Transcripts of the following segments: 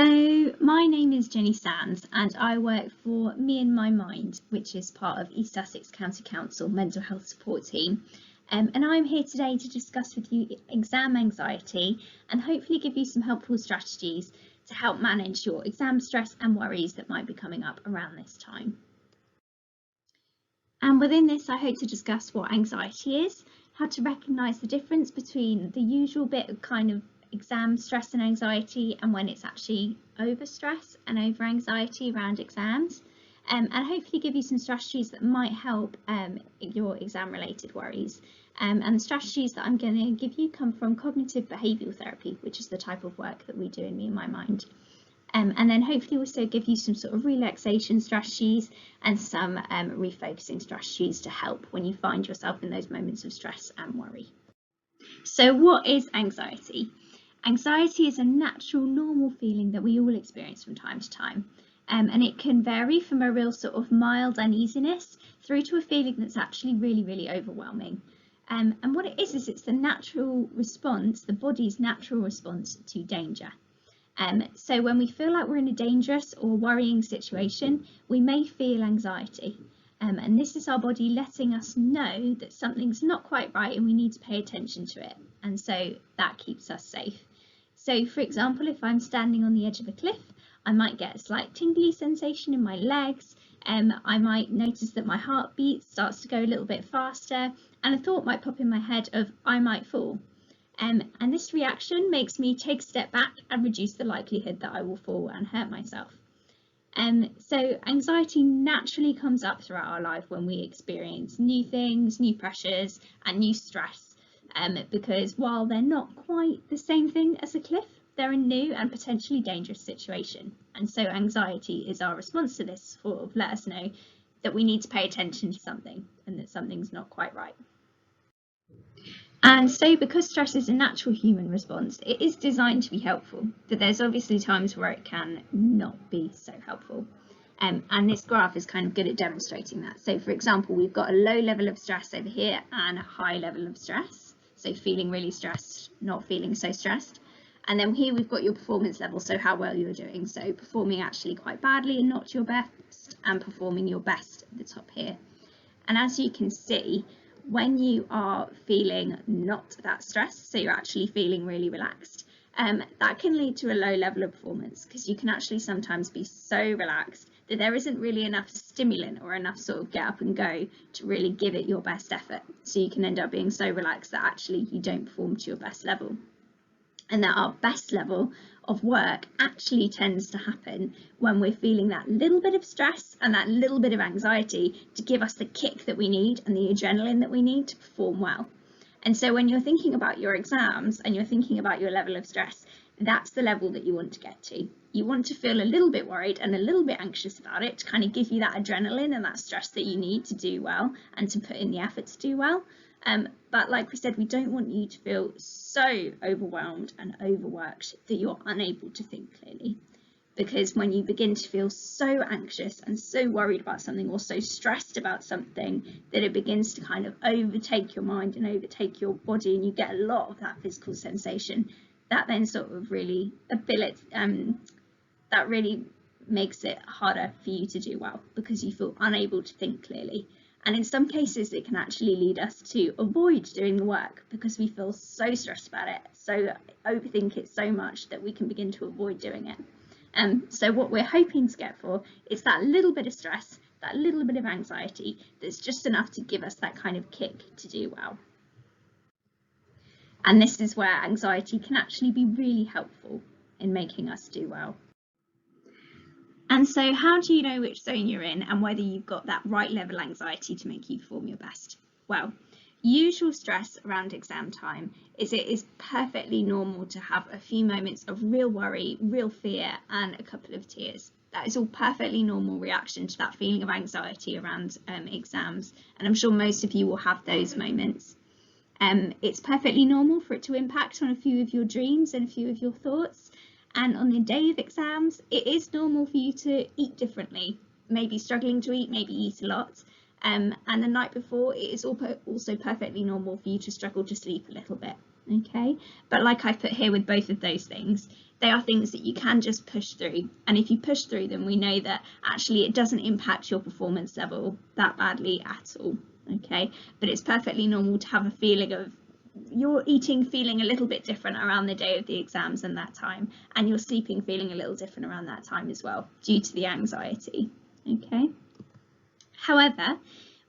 So my name is Jenny Sands and I work for Me and My Mind, which is part of East Sussex County Council mental health support team. And I'm here today to discuss with you exam anxiety and hopefully give you some helpful strategies to help manage your exam stress and worries that might be coming up around this time. And within this, I hope to discuss what anxiety is, how to recognise the difference between the usual bit of kind of exam stress and anxiety and when it's actually over stress and over anxiety around exams, and hopefully give you some strategies that might help your exam related worries. And the strategies that I'm going to give you come from cognitive behavioural therapy, which is the type of work that we do in Me and My Mind. And then hopefully also give you some sort of relaxation strategies and some refocusing strategies to help when you find yourself in those moments of stress and worry. So what is anxiety? Anxiety is a natural, normal feeling that we all experience from time to time. And it can vary from a real sort of mild uneasiness through to a feeling that's actually really, really overwhelming. And what it is it's the natural response, the body's natural response to danger. So when we feel like we're in a dangerous or worrying situation, we may feel anxiety. And this is our body letting us know that something's not quite right and we need to pay attention to it. And so that keeps us safe. So for example, if I'm standing on the edge of a cliff, I might get a slight tingly sensation in my legs. I might notice that my heartbeat starts to go a little bit faster and a thought might pop in my head of I might fall. And this reaction makes me take a step back and reduce the likelihood that I will fall and hurt myself. So anxiety naturally comes up throughout our life when we experience new things, new pressures and new stress. Because while they're not quite the same thing as a cliff, they're a new and potentially dangerous situation. And so anxiety is our response to this, sort of let us know that we need to pay attention to something and that something's not quite right. And so because stress is a natural human response, it is designed to be helpful, but there's obviously times where it can not be so helpful. And this graph is kind of good at demonstrating that. So for example, we've got a low level of stress over here and a high level of stress. So feeling really stressed, not feeling so stressed. And then here we've got your performance level, so how well you're doing. So performing actually quite badly and not your best, and performing your best at the top here. And as you can see, when you are feeling not that stressed, so you're actually feeling really relaxed, that can lead to a low level of performance because you can actually sometimes be so relaxed that there isn't really enough stimulant or enough sort of get up and go to really give it your best effort. So you can end up being so relaxed that actually you don't perform to your best level. And that our best level of work actually tends to happen when we're feeling that little bit of stress and that little bit of anxiety to give us the kick that we need and the adrenaline that we need to perform well. And so when you're thinking about your exams and you're thinking about your level of stress, that's the level that you want to get to. You want to feel a little bit worried and a little bit anxious about it to kind of give you that adrenaline and that stress that you need to do well and to put in the effort to do well. But like we said, we don't want you to feel so overwhelmed and overworked that you're unable to think clearly. Because when you begin to feel so anxious and so worried about something or so stressed about something that it begins to kind of overtake your mind and overtake your body and you get a lot of that physical sensation, that then sort of really that really makes it harder for you to do well because you feel unable to think clearly. And in some cases, it can actually lead us to avoid doing the work because we feel so stressed about it, so overthink it so much that we can begin to avoid doing it. So what we're hoping to get for is that little bit of stress, that little bit of anxiety that's just enough to give us that kind of kick to do well. And this is where anxiety can actually be really helpful in making us do well. And so how do you know which zone you're in and whether you've got that right level anxiety to make you perform your best? Well, usual stress around exam time is it is perfectly normal to have a few moments of real worry, real fear and a couple of tears. That is all perfectly normal reaction to that feeling of anxiety around exams. And I'm sure most of you will have those moments. It's perfectly normal for it to impact on a few of your dreams and a few of your thoughts. And on the day of exams, it is normal for you to eat differently, maybe struggling to eat, maybe eat a lot. And the night before, it is also perfectly normal for you to struggle to sleep a little bit. Okay, but like I put here with both of those things, They are things that you can just push through, and if you push through them, we know that actually it doesn't impact your performance level that badly at all. Okay, but it's perfectly normal to have a feeling of your eating feeling a little bit different around the day of the exams and that time, and your sleeping feeling a little different around that time as well, due to the anxiety. Okay, however,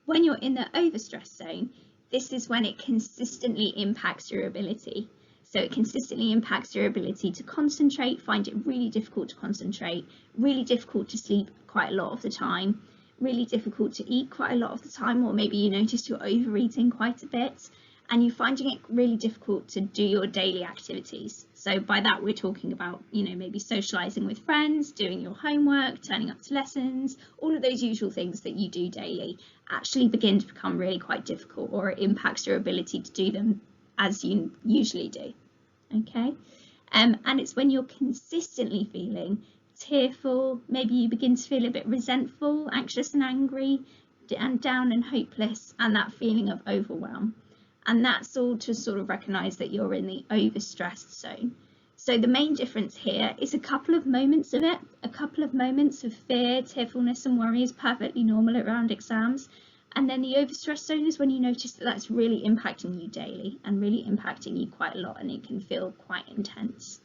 when you're in the overstress zone, this is when it consistently impacts your ability. So it consistently impacts your ability to concentrate, find it really difficult to concentrate, really difficult to sleep quite a lot of the time, really difficult to eat quite a lot of the time, or maybe you notice you're overeating quite a bit, and you're finding it really difficult to do your daily activities. So by that we're talking about, maybe socializing with friends, doing your homework, turning up to lessons, all of those usual things that you do daily actually begin to become really quite difficult, or it impacts your ability to do them as you usually do. Okay, and it's when you're consistently feeling tearful, maybe you begin to feel a bit resentful, anxious and angry, and down and hopeless, and that feeling of overwhelm. And that's all to sort of recognise that you're in the overstressed zone. So the main difference here is a couple of moments of it, a couple of moments of fear, tearfulness and worry is perfectly normal around exams. And then the overstress zone is when you notice that that's really impacting you daily and really impacting you quite a lot, and it can feel quite intense.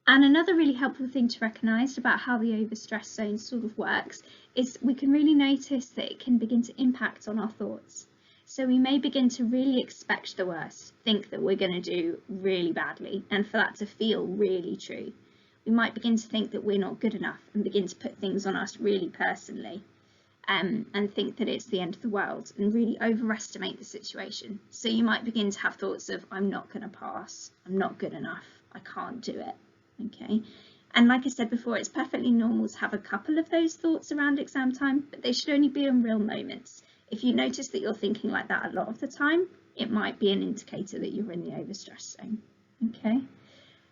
And another really helpful thing to recognise about how the overstress zone sort of works is we can really notice that it can begin to impact on our thoughts. So we may begin to really expect the worst, think that we're going to do really badly, and for that to feel really true. We might begin to think that we're not good enough and begin to put things on us really personally. And think that it's the end of the world and really overestimate the situation. So you might begin to have thoughts of, I'm not going to pass, I'm not good enough, I can't do it. Okay, and like I said before, it's perfectly normal to have a couple of those thoughts around exam time, but they should only be in real moments. If you notice that you're thinking like that a lot of the time, it might be an indicator that you're in the overstress zone. Okay.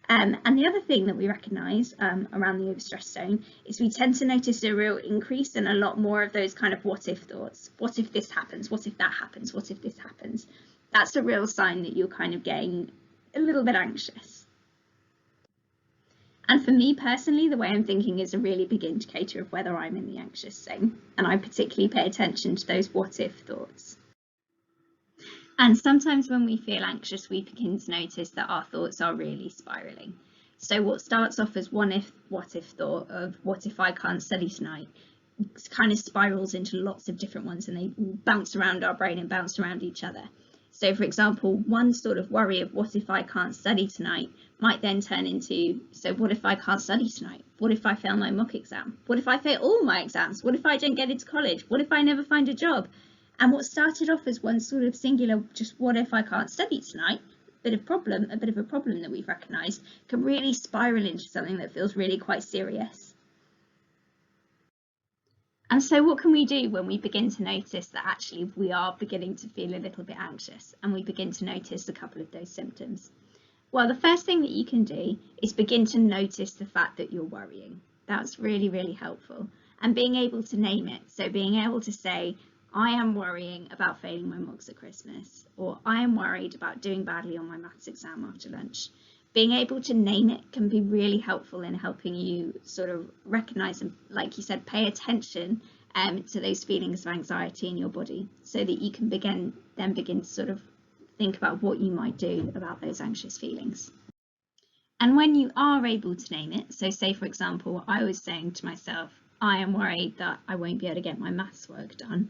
And the other thing that we recognise around the overstress zone is we tend to notice a real increase and a lot more of those kind of what if thoughts. What if this happens? What if that happens? What if this happens? That's a real sign that you're kind of getting a little bit anxious. And for me personally, the way I'm thinking is a really big indicator of whether I'm in the anxious zone. And I particularly pay attention to those what if thoughts. And sometimes when we feel anxious, we begin to notice that our thoughts are really spiraling. So what starts off as what if thought of what if I can't study tonight kind of spirals into lots of different ones, and they bounce around our brain and bounce around each other. So for example, one sort of worry of what if I can't study tonight might then turn into, so what if I can't study tonight? What if I fail my mock exam? What if I fail all my exams? What if I don't get into college? What if I never find a job? And what started off as one sort of singular, just what if I can't study tonight, a bit of a problem that we've recognised, can really spiral into something that feels really quite serious. And so what can we do when we begin to notice that actually we are beginning to feel a little bit anxious and we begin to notice a couple of those symptoms? Well, the first thing that you can do is begin to notice the fact that you're worrying. That's really, really helpful. And being able to name it. So being able to say, I am worrying about failing my mocks at Christmas, or I am worried about doing badly on my maths exam after lunch. Being able to name it can be really helpful in helping you sort of recognise and, like you said, pay attention to those feelings of anxiety in your body, so that you can begin to sort of think about what you might do about those anxious feelings. And when you are able to name it, so say for example, I was saying to myself, I am worried that I won't be able to get my maths work done.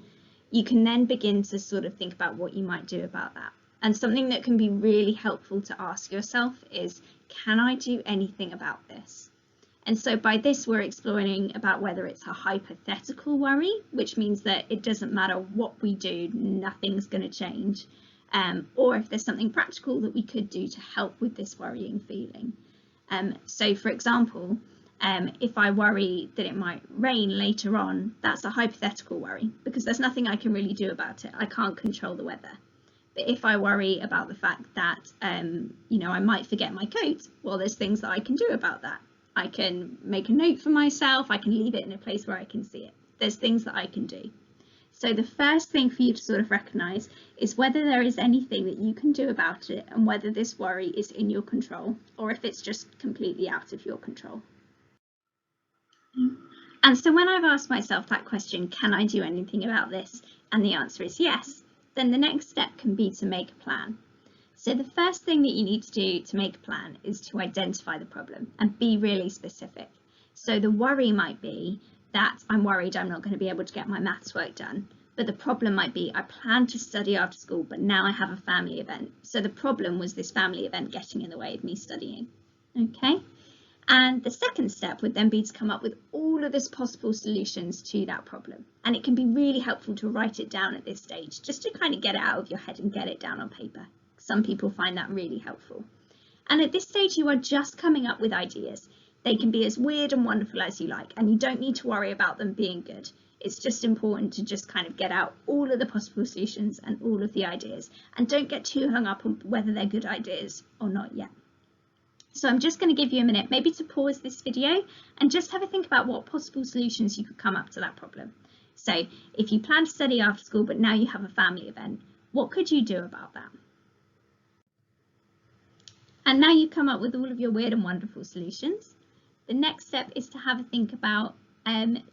You can then begin to sort of think about what you might do about that. And something that can be really helpful to ask yourself is, can I do anything about this? And so by this, we're exploring about whether it's a hypothetical worry, which means that it doesn't matter what we do, nothing's going to change. Or if there's something practical that we could do to help with this worrying feeling. So for example, if I worry that it might rain later on, that's a hypothetical worry because there's nothing I can really do about it. I can't control the weather. But if I worry about the fact that, I might forget my coat, well, there's things that I can do about that. I can make a note for myself. I can leave it in a place where I can see it. There's things that I can do. So the first thing for you to sort of recognise is whether there is anything that you can do about it and whether this worry is in your control or if it's just completely out of your control. And so when I've asked myself that question, can I do anything about this? And the answer is yes, then the next step can be to make a plan. So the first thing that you need to do to make a plan is to identify the problem and be really specific. So the worry might be that I'm worried I'm not going to be able to get my maths work done. But the problem might be I planned to study after school, but now I have a family event. So the problem was this family event getting in the way of me studying. Okay. And the second step would then be to come up with all of the possible solutions to that problem. And it can be really helpful to write it down at this stage, just to kind of get it out of your head and get it down on paper. Some people find that really helpful. And at this stage, you are just coming up with ideas. They can be as weird and wonderful as you like, and you don't need to worry about them being good. It's just important to just kind of get out all of the possible solutions and all of the ideas, and don't get too hung up on whether they're good ideas or not yet. So I'm just going to give you a minute maybe to pause this video and just have a think about what possible solutions you could come up to that problem. So if you plan to study after school, but now you have a family event, what could you do about that? And now you've come up with all of your weird and wonderful solutions. The next step is to have a think about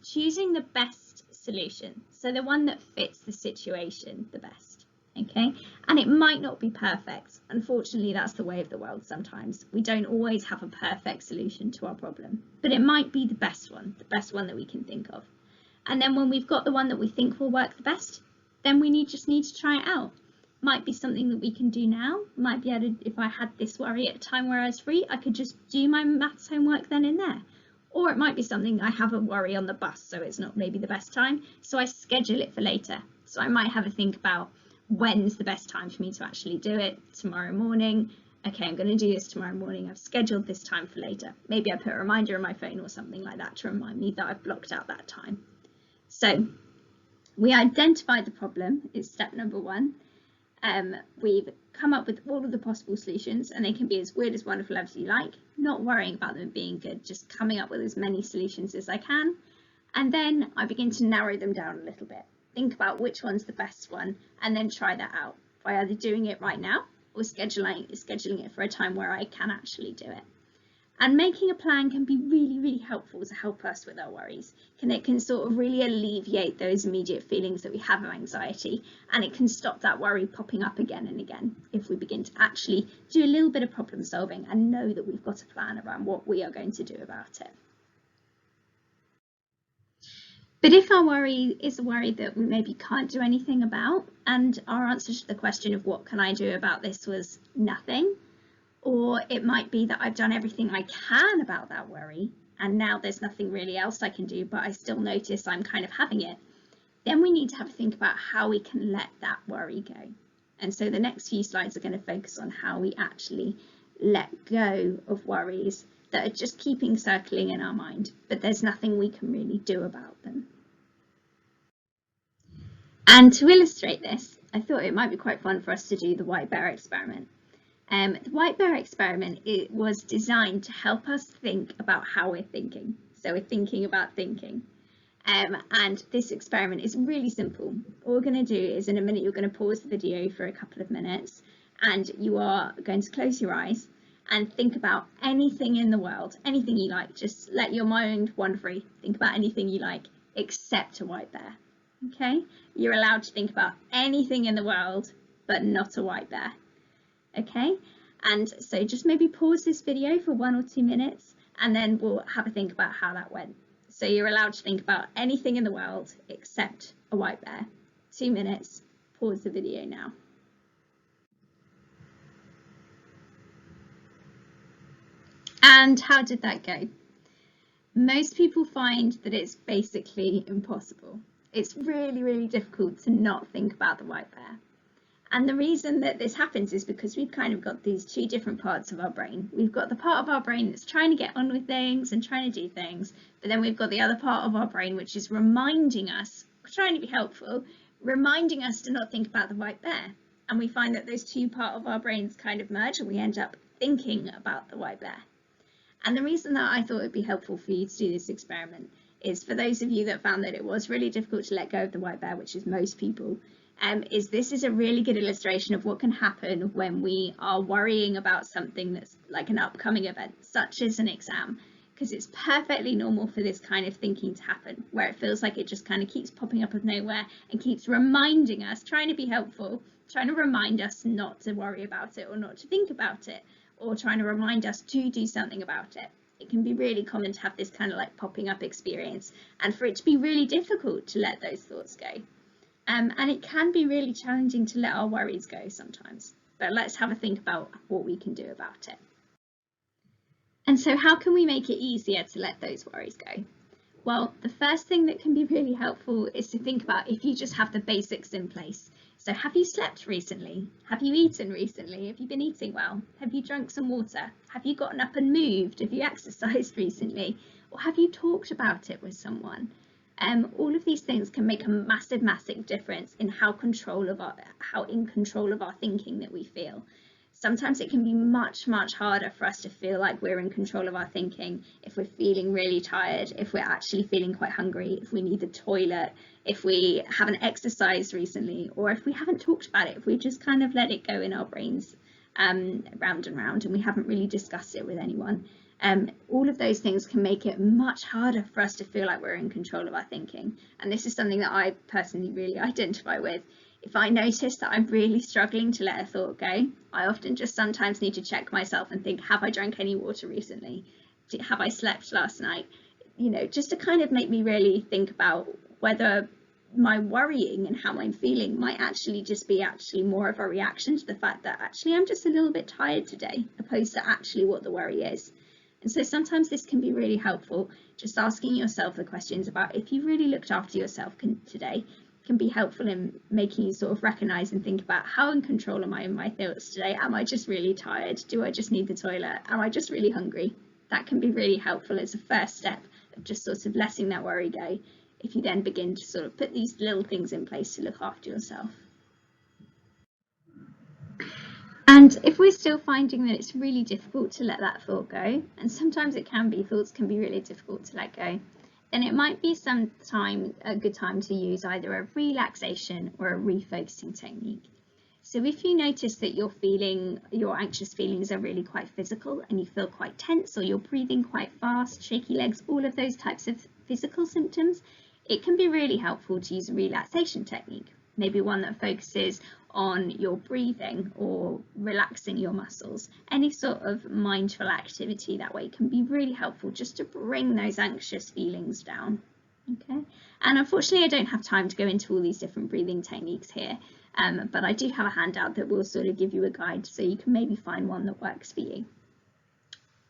choosing the best solution. So the one that fits the situation the best. Okay, and it might not be perfect. Unfortunately, that's the way of the world sometimes. We don't always have a perfect solution to our problem, but it might be the best one that we can think of. And then when we've got the one that we think will work the best, then we just need to try it out. Might be something that we can do now, might be able to, if I had this worry at a time where I was free, I could just do my maths homework then and there. Or it might be something I have a worry on the bus, so it's not maybe the best time, so I schedule it for later. So I might have a think about when's the best time for me to actually do it. Tomorrow morning. Okay, I'm going to do this tomorrow morning. I've scheduled this time for later. Maybe I put a reminder on my phone or something like that to remind me that I've blocked out that time. So we identified the problem, is step number one. We've come up with all of the possible solutions, and they can be as weird as wonderful as you like, not worrying about them being good, just coming up with as many solutions as I can. And then I begin to narrow them down a little bit. Think about which one's the best one and then try that out by either doing it right now or scheduling it for a time where I can actually do it. And making a plan can be really, really helpful to help us with our worries. It can sort of really alleviate those immediate feelings that we have of anxiety, and it can stop that worry popping up again and again if we begin to actually do a little bit of problem solving and know that we've got a plan around what we are going to do about it. But if our worry is a worry that we maybe can't do anything about, and our answer to the question of what can I do about this was nothing, or it might be that I've done everything I can about that worry, and now there's nothing really else I can do, but I still notice I'm kind of having it, then we need to have a think about how we can let that worry go. And so the next few slides are going to focus on how we actually let go of worries that are just keeping circling in our mind, but there's nothing we can really do about them. And to illustrate this, I thought it might be quite fun for us to do the white bear experiment. The white bear experiment, it was designed to help us think about how we're thinking. So we're thinking about thinking. And this experiment is really simple. All we're going to do is in a minute, you're going to pause the video for a couple of minutes, and you are going to close your eyes and think about anything in the world, anything you like. Just let your mind wander free. Think about anything you like, except a white bear. Okay? You're allowed to think about anything in the world, but not a white bear. Okay? And so just maybe pause this video for 1 or 2 minutes, and then we'll have a think about how that went. So you're allowed to think about anything in the world except a white bear. 2 minutes. Pause the video now. And how did that go? Most people find that it's basically impossible. It's really, really difficult to not think about the white bear. And the reason that this happens is because we've kind of got these two different parts of our brain. We've got the part of our brain that's trying to get on with things and trying to do things, but then we've got the other part of our brain which is reminding us, trying to be helpful, reminding us to not think about the white bear. And we find that those two parts of our brains kind of merge, and we end up thinking about the white bear. And the reason that I thought it'd be helpful for you to do this experiment is, for those of you that found that it was really difficult to let go of the white bear, which is most people, this is a really good illustration of what can happen when we are worrying about something that's like an upcoming event, such as an exam, because it's perfectly normal for this kind of thinking to happen, where it feels like it just kind of keeps popping up of nowhere and keeps reminding us, trying to be helpful, trying to remind us not to worry about it or not to think about it, or trying to remind us to do something about it. It can be really common to have this kind of like popping up experience, and for it to be really difficult to let those thoughts go. And it can be really challenging to let our worries go sometimes, but let's have a think about what we can do about it. And so how can we make it easier to let those worries go? Well, the first thing that can be really helpful is to think about if you just have the basics in place. So have you slept recently? Have you eaten recently? Have you been eating well? Have you drunk some water? Have you gotten up and moved? Have you exercised recently? Or have you talked about it with someone? All of these things can make a massive, massive difference in how in control of our thinking that we feel. Sometimes it can be much, much harder for us to feel like we're in control of our thinking if we're feeling really tired, if we're actually feeling quite hungry, if we need the toilet, if we haven't exercised recently, or if we haven't talked about it, if we just kind of let it go in our brains round and round and we haven't really discussed it with anyone. All of those things can make it much harder for us to feel like we're in control of our thinking. And this is something that I personally really identify with. If I notice that I'm really struggling to let a thought go, I often just sometimes need to check myself and think, have I drank any water recently? Have I slept last night? You know, just to kind of make me really think about whether my worrying and how I'm feeling might actually just be more of a reaction to the fact that actually I'm just a little bit tired today, opposed to actually what the worry is. And so sometimes this can be really helpful, just asking yourself the questions about if you really looked after yourself today can be helpful in making you sort of recognise and think about how in control am I in my thoughts today? Am I just really tired? Do I just need the toilet? Am I just really hungry? That can be really helpful as a first step of just sort of letting that worry go, if you then begin to sort of put these little things in place to look after yourself. And if we're still finding that it's really difficult to let that thought go, and sometimes thoughts can be really difficult to let go, then it might be a good time to use either a relaxation or a refocusing technique. So if you notice that your anxious feelings are really quite physical and you feel quite tense, or you're breathing quite fast, shaky legs, all of those types of physical symptoms, it can be really helpful to use a relaxation technique, maybe one that focuses on your breathing or relaxing your muscles. Any sort of mindful activity that way can be really helpful just to bring those anxious feelings down. Okay, and unfortunately I don't have time to go into all these different breathing techniques here, but I do have a handout that will sort of give you a guide, so you can maybe find one that works for you.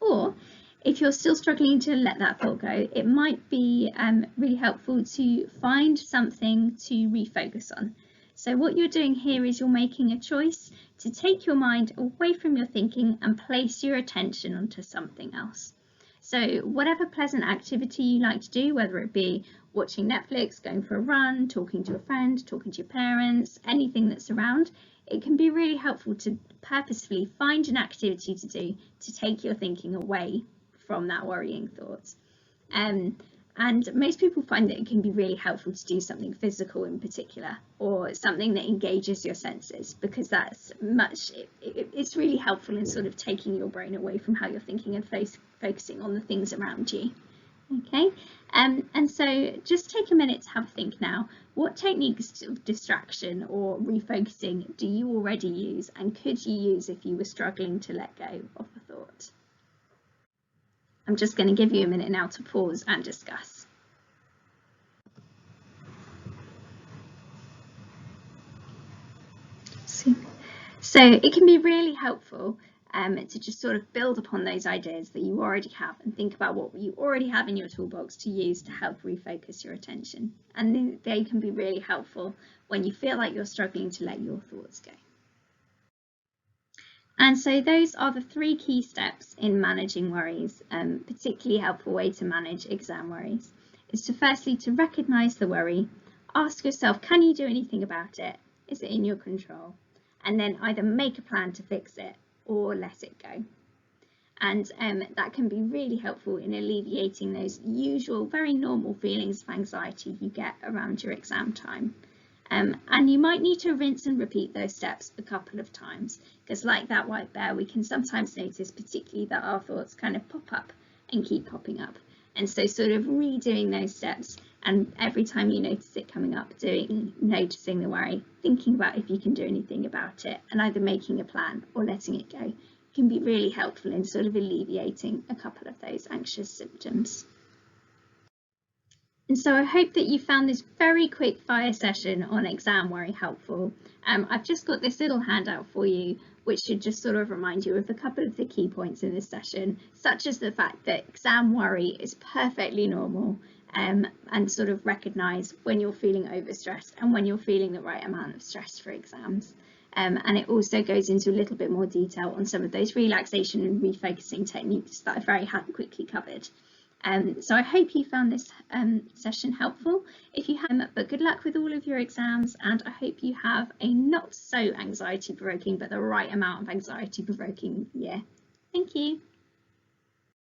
Or if you're still struggling to let that thought go, it might be really helpful to find something to refocus on. So what you're doing here is you're making a choice to take your mind away from your thinking and place your attention onto something else. So whatever pleasant activity you like to do, whether it be watching Netflix, going for a run, talking to a friend, talking to your parents, anything that's around, it can be really helpful to purposefully find an activity to do to take your thinking away from that worrying thought. And most people find that it can be really helpful to do something physical in particular, or something that engages your senses, because it's really helpful in sort of taking your brain away from how you're thinking and focusing on the things around you. Okay, and so just take a minute to have a think now. What techniques of distraction or refocusing do you already use, and could you use if you were struggling to let go of a thought? I'm just going to give you a minute now to pause and discuss. So it can be really helpful to just sort of build upon those ideas that you already have and think about what you already have in your toolbox to use to help refocus your attention. And they can be really helpful when you feel like you're struggling to let your thoughts go. And so those are the 3 key steps in managing worries. Particularly helpful way to manage exam worries is to firstly to recognise the worry, ask yourself, can you do anything about it? Is it in your control? And then either make a plan to fix it or let it go. and that can be really helpful in alleviating those usual, very normal feelings of anxiety you get around your exam time. And you might need to rinse and repeat those steps a couple of times, because like that white bear, we can sometimes notice particularly that our thoughts kind of pop up and keep popping up. And so sort of redoing those steps, and every time you notice it coming up, noticing the worry, thinking about if you can do anything about it, and either making a plan or letting it go, can be really helpful in sort of alleviating a couple of those anxious symptoms. And so I hope that you found this very quick fire session on exam worry helpful. I've just got this little handout for you, which should just sort of remind you of a couple of the key points in this session, such as the fact that exam worry is perfectly normal, and sort of recognise when you're feeling overstressed and when you're feeling the right amount of stress for exams. And it also goes into a little bit more detail on some of those relaxation and refocusing techniques that I've very quickly covered. So I hope you found this session helpful. If you haven't, but good luck with all of your exams, and I hope you have a not so anxiety provoking but the right amount of anxiety provoking year. Thank you.